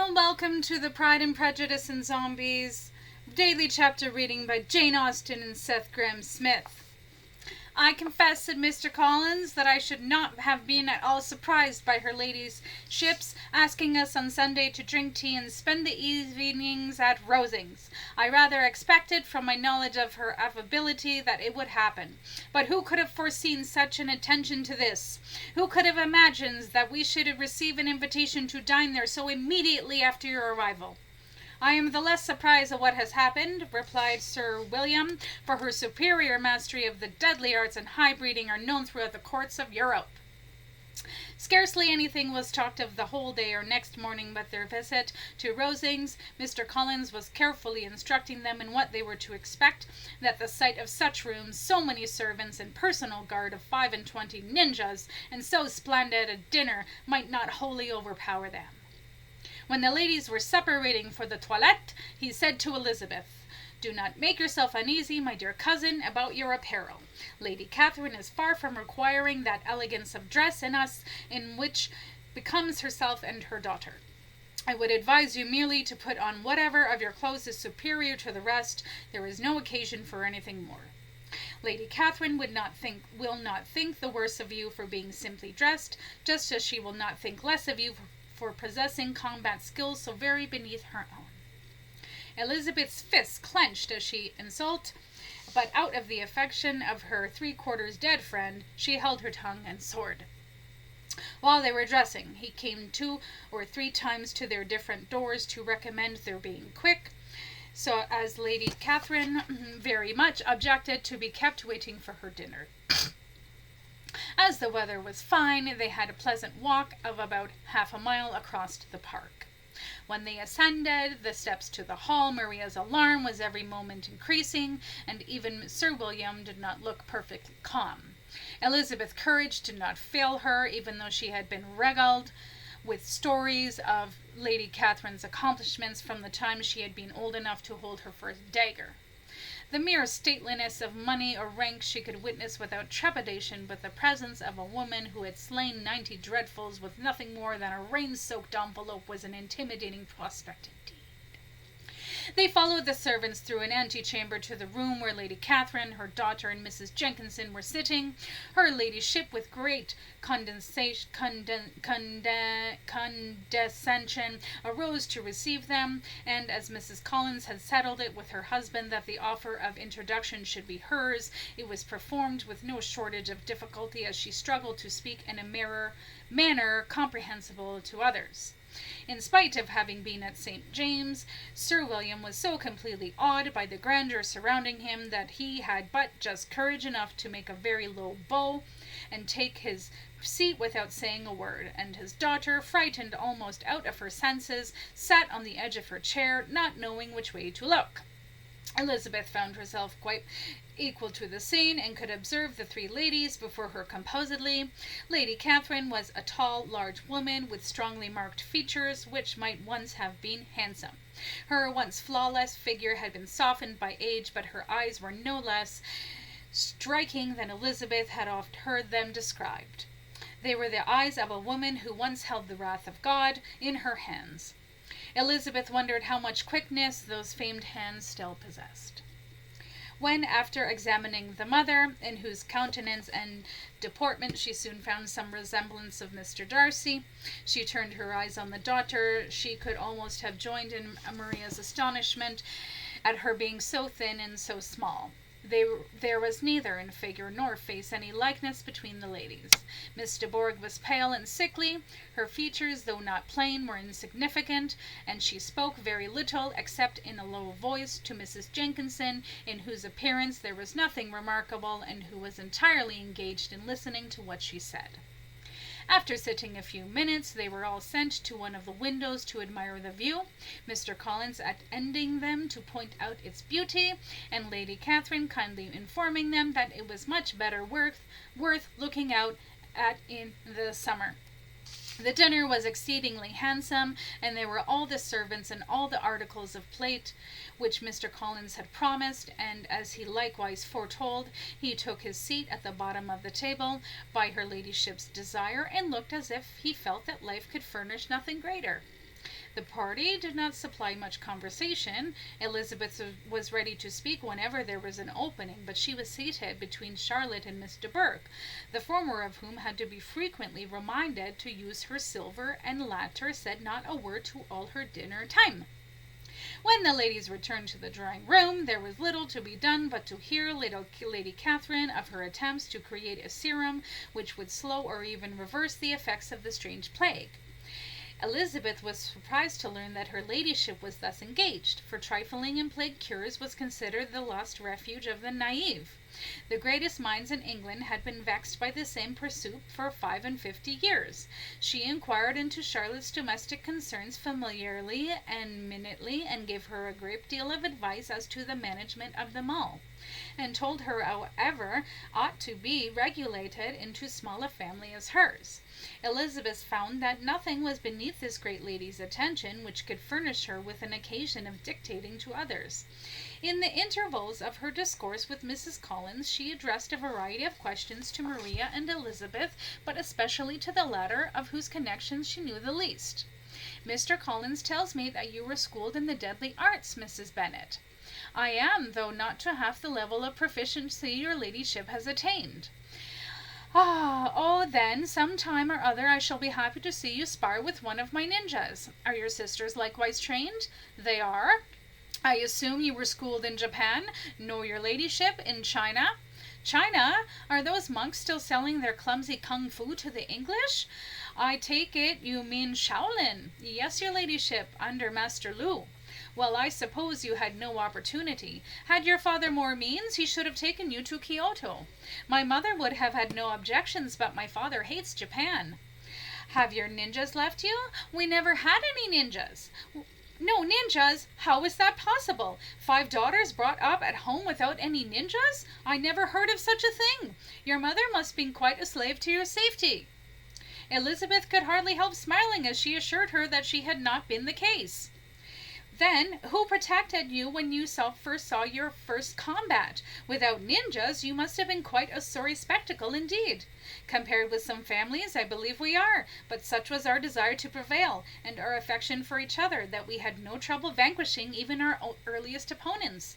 and welcome to the Pride and Prejudice and Zombies daily chapter reading by Jane Austen and Seth Grahame-Smith. I confess, said Mr. Collins, that I should not have been at all surprised by her ladyship's asking us on Sunday to drink tea and spend the evenings at Rosings. I rather expected, from my knowledge of her affability, that it would happen. But who could have foreseen such an attention to this? Who could have imagined that we should receive an invitation to dine there so immediately after your arrival? I am the less surprised at what has happened, replied Sir William, for her superior mastery of the deadly arts and high breeding are known throughout the courts of Europe. Scarcely anything was talked of the whole day or next morning but their visit to Rosings. Mr. Collins was carefully instructing them in what they were to expect, that the sight of such rooms, so many servants, and personal guard of 25 ninjas, and so splendid a dinner might not wholly overpower them. When the ladies were separating for the toilette, he said to Elizabeth, "Do not make yourself uneasy, my dear cousin, about your apparel. Lady Catherine is far from requiring that elegance of dress in us in which becomes herself and her daughter. I would advise you merely to put on whatever of your clothes is superior to the rest. There is no occasion for anything more. Lady Catherine will not think the worse of you for being simply dressed, just as she will not think less of you for possessing combat skills so very beneath her own." Elizabeth's fists clenched as she insulted, but out of the affection of her three-quarters dead friend, she held her tongue and sword. While they were dressing, he came 2 or 3 times to their different doors to recommend their being quick, so as Lady Catherine very much objected to be kept waiting for her dinner. As the weather was fine, they had a pleasant walk of about half a mile across the park. When they ascended the steps to the hall, Maria's alarm was every moment increasing, and even Sir William did not look perfectly calm. Elizabeth's courage did not fail her, even though she had been regaled with stories of Lady Catherine's accomplishments from the time she had been old enough to hold her first dagger. The mere stateliness of money or rank she could witness without trepidation, but the presence of a woman who had slain 90 dreadfuls with nothing more than a rain-soaked envelope was an intimidating prospect indeed. They followed the servants through an antechamber to the room where Lady Catherine, her daughter, and Mrs. Jenkinson were sitting. Her ladyship, with great condescension, arose to receive them, and as Mrs. Collins had settled it with her husband that the offer of introduction should be hers, it was performed with no shortage of difficulty, as she struggled to speak in a manner comprehensible to others. In spite of having been at St. James, Sir William was so completely awed by the grandeur surrounding him that he had but just courage enough to make a very low bow and take his seat without saying a word, and his daughter, frightened almost out of her senses, sat on the edge of her chair, not knowing which way to look. Elizabeth found herself quite equal to the scene, and could observe the 3 ladies before her composedly. Lady Catherine was a tall, large woman with strongly marked features, which might once have been handsome. Her once flawless figure had been softened by age, but her eyes were no less striking than Elizabeth had oft heard them described. They were the eyes of a woman who once held the wrath of God in her hands. Elizabeth wondered how much quickness those famed hands still possessed. When, after examining the mother, in whose countenance and deportment she soon found some resemblance of Mr. Darcy, she turned her eyes on the daughter, she could almost have joined in Maria's astonishment at her being so thin and so small. There was neither in figure nor face any likeness between the ladies. Miss de Bourgh was pale and sickly. Her features, though not plain, were insignificant, and she spoke very little, except in a low voice, to Mrs. Jenkinson, in whose appearance there was nothing remarkable, and who was entirely engaged in listening to what she said. After sitting a few minutes, they were all sent to one of the windows to admire the view, Mr. Collins attending them to point out its beauty, and Lady Catherine kindly informing them that it was much better worth looking out at in the summer. The dinner was exceedingly handsome, and there were all the servants and all the articles of plate which Mr. Collins had promised, and, as he likewise foretold, he took his seat at the bottom of the table by her ladyship's desire, and looked as if he felt that life could furnish nothing greater. The party did not supply much conversation. Elizabeth was ready to speak whenever there was an opening, but she was seated between Charlotte and Miss de Bourgh, the former of whom had to be frequently reminded to use her silver, and the latter said not a word to all her dinner time. When the ladies returned to the drawing-room, there was little to be done but to hear Lady Catherine of her attempts to create a serum which would slow or even reverse the effects of the strange plague. Elizabeth was surprised to learn that her ladyship was thus engaged, for trifling in plague cures was considered the lost refuge of the naive. The greatest minds in England had been vexed by the same pursuit for 55 years. She inquired into Charlotte's domestic concerns familiarly and minutely, and gave her a great deal of advice as to the management of them all, and told her however ought to be regulated into small a family as hers. Elizabeth found that nothing was beneath this great lady's attention which could furnish her with an occasion of dictating to others. In the intervals of her discourse with Mrs. Collins, she addressed a variety of questions to Maria and Elizabeth, but especially to the latter, of whose connections she knew the least. "Mr. Collins tells me that you were schooled in the deadly arts, Mrs. Bennet." "I am, though not to half the level of proficiency your ladyship has attained." "Oh, then, some time or other I shall be happy to see you spar with one of my ninjas. Are your sisters likewise trained?" "They are." "I assume you were schooled in Japan?" "No, your ladyship, in China." "China? Are those monks still selling their clumsy kung fu to the English? I take it you mean Shaolin." "Yes, your ladyship, under Master Lu." "Well, I suppose you had no opportunity. Had your father more means, he should have taken you to Kyoto." "My mother would have had no objections, but my father hates Japan." "Have your ninjas left you?" "We never had any ninjas." "No ninjas? How is that possible? 5 daughters brought up at home without any ninjas? I never heard of such a thing. Your mother must be quite a slave to your safety." Elizabeth could hardly help smiling as she assured her that she had not been the case. "Then who protected you when you first saw your first combat? Without ninjas, you must have been quite a sorry spectacle indeed." "Compared with some families, I believe we are, but such was our desire to prevail, and our affection for each other, that we had no trouble vanquishing even our earliest opponents."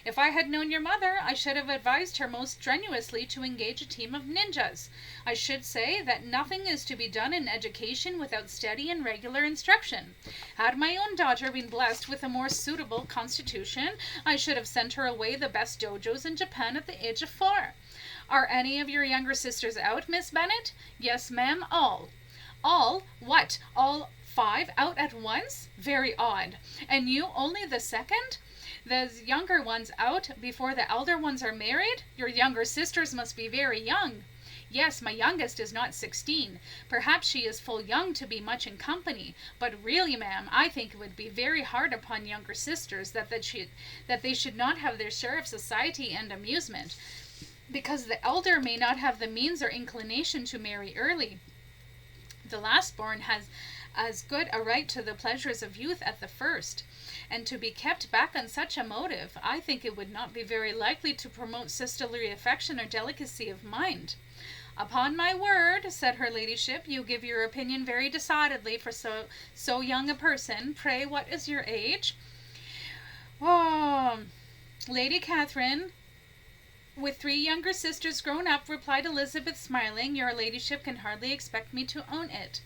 "If I had known your mother, I should have advised her most strenuously to engage a team of ninjas. I should say that nothing is to be done in education without steady and regular instruction. Had my own daughter been blessed with a more suitable constitution, I should have sent her away the best dojos in Japan at the age of 4. Are any of your younger sisters out, Miss Bennet?" "Yes, ma'am, all." "All? What, all 5 out at once? Very odd. And you only the second? The younger ones out before the elder ones are married? Your younger sisters must be very young." "Yes, my youngest is not 16. Perhaps she is full young to be much in company. But really, ma'am, I think it would be very hard upon younger sisters that they should not have their share of society and amusement, because the elder may not have the means or inclination to marry early. The last-born has as good a right to the pleasures of youth as the first, and to be kept back on such a motive, I think it would not be very likely to promote sisterly affection or delicacy of mind." "Upon my word," said her ladyship, "you give your opinion very decidedly for so young a person. Pray, what is your age?" "Oh, Lady Catherine, with 3 younger sisters grown up," replied Elizabeth, smiling. "Your ladyship can hardly expect me to own it."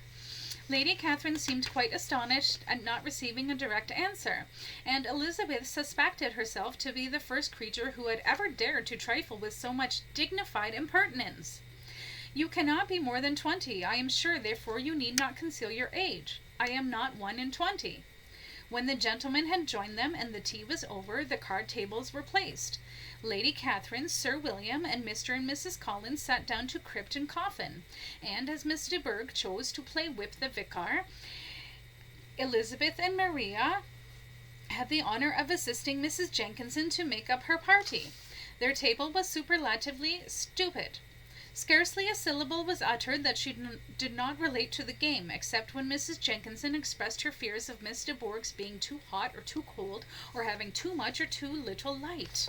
Lady Catherine seemed quite astonished at not receiving a direct answer, and Elizabeth suspected herself to be the first creature who had ever dared to trifle with so much dignified impertinence. "You cannot be more than 20, I am sure, therefore you need not conceal your age." "I am not 1 and 20. When the gentlemen had joined them and the tea was over, the card tables were placed. Lady Catherine, Sir William, and Mr. and Mrs. Collins sat down to crypt and coffin, and as Miss de Bourgh chose to play whip the vicar, Elizabeth and Maria had the honour of assisting Mrs. Jenkinson to make up her party. Their table was superlatively stupid. Scarcely a syllable was uttered that did not relate to the game, except when Mrs. Jenkinson expressed her fears of Miss de Bourgh's being too hot or too cold, or having too much or too little light.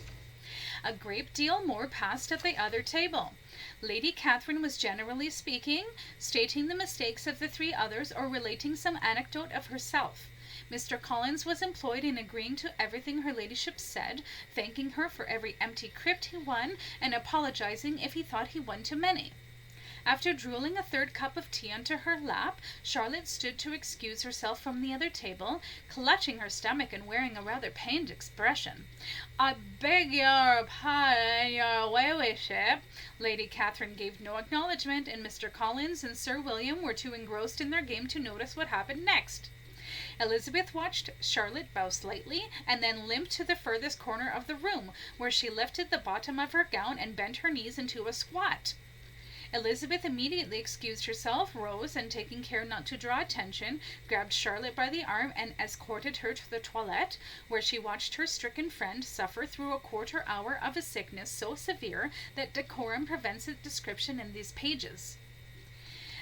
A great deal more passed at the other table. Lady Catherine was, generally speaking, stating the mistakes of the three others or relating some anecdote of herself. Mr. Collins was employed in agreeing to everything her ladyship said, thanking her for every empty crypt he won, and apologizing if he thought he won too many. After drooling a third cup of tea onto her lap, Charlotte stood to excuse herself from the other table, clutching her stomach and wearing a rather pained expression. "I beg your pardon, your ladyship." Lady Catherine gave no acknowledgment, and Mr. Collins and Sir William were too engrossed in their game to notice what happened next. Elizabeth watched Charlotte bow slightly, and then limp to the furthest corner of the room, where she lifted the bottom of her gown and bent her knees into a squat. Elizabeth immediately excused herself, rose, and taking care not to draw attention, grabbed Charlotte by the arm and escorted her to the toilette, where she watched her stricken friend suffer through a quarter hour of a sickness so severe that decorum prevents its description in these pages.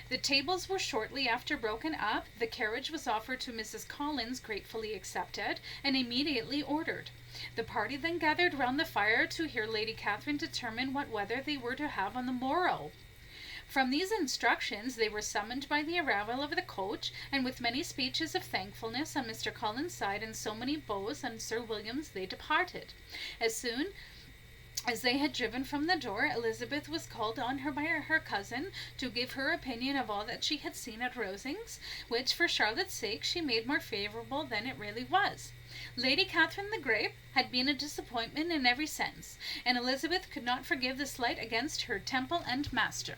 The tables were shortly after broken up, the carriage was offered to Mrs. Collins, gratefully accepted, and immediately ordered. The party then gathered round the fire to hear Lady Catherine determine what weather they were to have on the morrow. From these instructions they were summoned by the arrival of the coach, and with many speeches of thankfulness on Mr. Collins' side and so many bows on Sir William's, they departed. As soon as they had driven from the door, Elizabeth was called on by her cousin to give her opinion of all that she had seen at Rosings, which, for Charlotte's sake, she made more favourable than it really was. Lady Catherine the Grape had been a disappointment in every sense, and Elizabeth could not forgive the slight against her Temple and master.